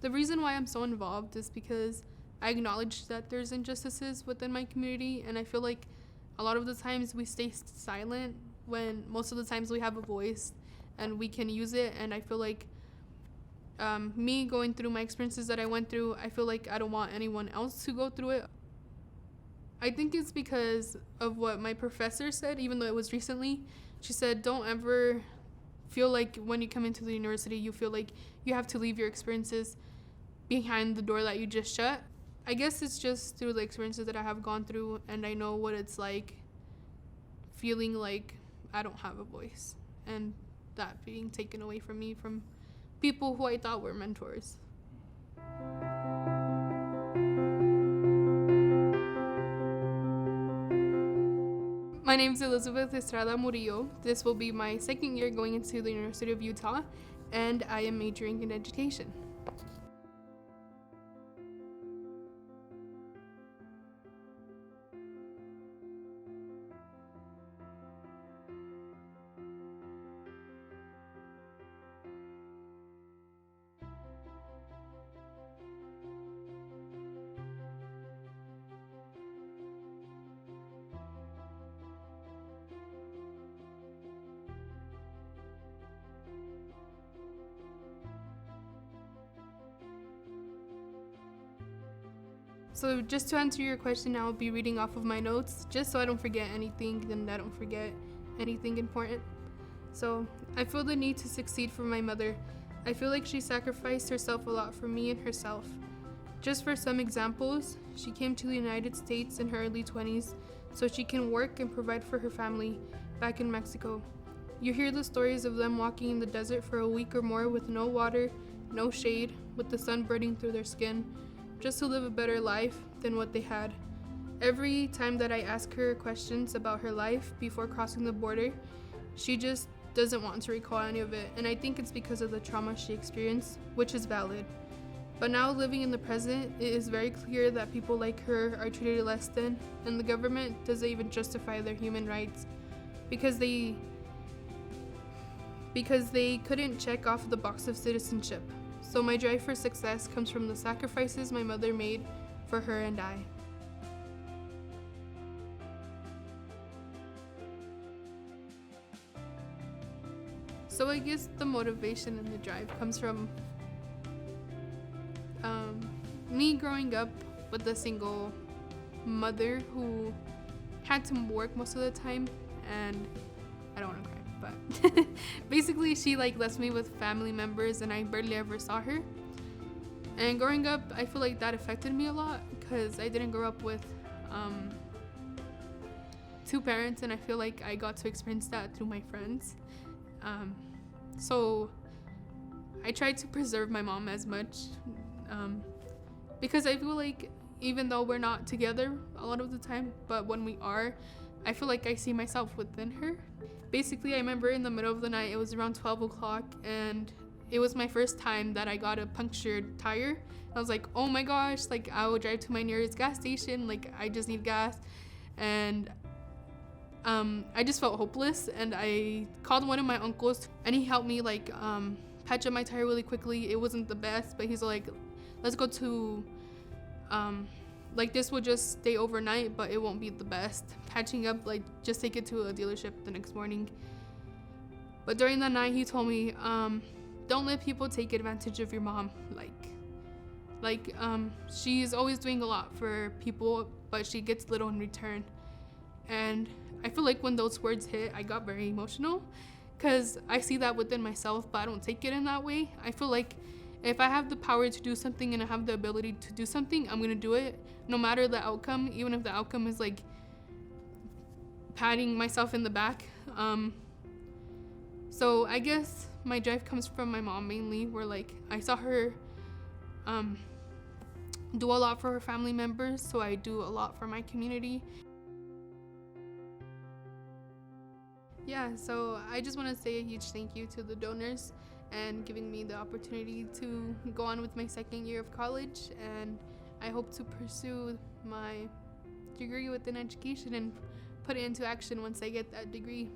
The reason why I'm so involved is because I acknowledge that there's injustices within my community, and I feel like a lot of the times we stay silent when most of the times we have a voice and we can use it. And I feel like me going through my experiences that I went through, I feel like I don't want anyone else to go through it. I think it's because of what my professor said, even though it was recently. She said, don't ever feel like when you come into the university, you feel like you have to leave your experiences behind the door that you just shut. I guess it's just through the experiences that I have gone through, and I know what it's like feeling like I don't have a voice, and that being taken away from me from people who I thought were mentors. My name is Elizabeth Estrada-Murillo. This will be my second year going into the University of Utah, and I am majoring in education. So just to answer your question, I'll be reading off of my notes just so I don't forget anything and I don't forget anything important. So I feel the need to succeed for my mother. I feel like she sacrificed herself a lot for me and herself. Just for some examples, she came to the United States in her early 20s so she can work and provide for her family back in Mexico. You hear the stories of them walking in the desert for a week or more with no water, no shade, with the sun burning through their skin, just to live a better life than what they had. Every time that I ask her questions about her life before crossing the border, she just doesn't want to recall any of it, and I think it's because of the trauma she experienced, which is valid. But now living in the present, it is very clear that people like her are treated less than, and the government doesn't even justify their human rights because they couldn't check off the box of citizenship. So my drive for success comes from the sacrifices my mother made for her and I. So I guess the motivation and the drive comes from me growing up with a single mother who had to work most of the time, and I don't want to cry. But basically she left me with family members and I barely ever saw her. And growing up, I feel like that affected me a lot because I didn't grow up with two parents, and I feel like I got to experience that through my friends. So I tried to preserve my mom as much because I feel like even though we're not together a lot of the time, but when we are, I feel like I see myself within her. Basically, I remember in the middle of the night, it was around 12 o'clock, and it was my first time that I got a punctured tire. I was like, oh my gosh, I will drive to my nearest gas station, I just need gas. And I just felt hopeless, and I called one of my uncles, and he helped me patch up my tire really quickly. It wasn't the best, but he's like, let's go to this will just stay overnight, but it won't be the best. Patching up, just take it to a dealership the next morning. But during the night, he told me, don't let people take advantage of your mom. She's always doing a lot for people, but she gets little in return. And I feel like when those words hit, I got very emotional because I see that within myself, but I don't take it in that way. I feel like if I have the power to do something and I have the ability to do something, I'm gonna do it, no matter the outcome, even if the outcome is patting myself in the back. So I guess my drive comes from my mom mainly, where I saw her do a lot for her family members, so I do a lot for my community. Yeah, so I just want to say a huge thank you to the donors and giving me the opportunity to go on with my second year of college, and I hope to pursue my degree within education and put it into action once I get that degree.